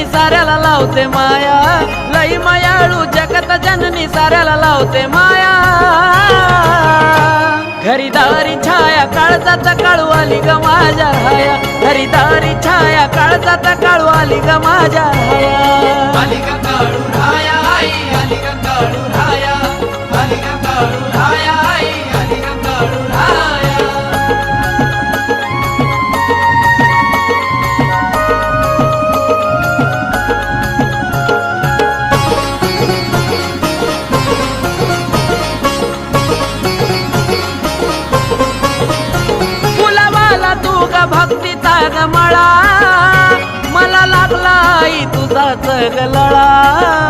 जननी साऱ्याला लावते माया, लई मायाळू जगत जननी साऱ्याला लावते माया. घरीदारी छाया काळजात काळू आली ग माझ्या राया, घरीदारी छाया काळजात काळू आली ग माझ्या राया. आली ग काळू राया आई, आली ग काळू राया, आली ग काळू राया आई, आली ग काळू राया. भक्तीचा गमळा मला लागला आई तुझाच गलळा.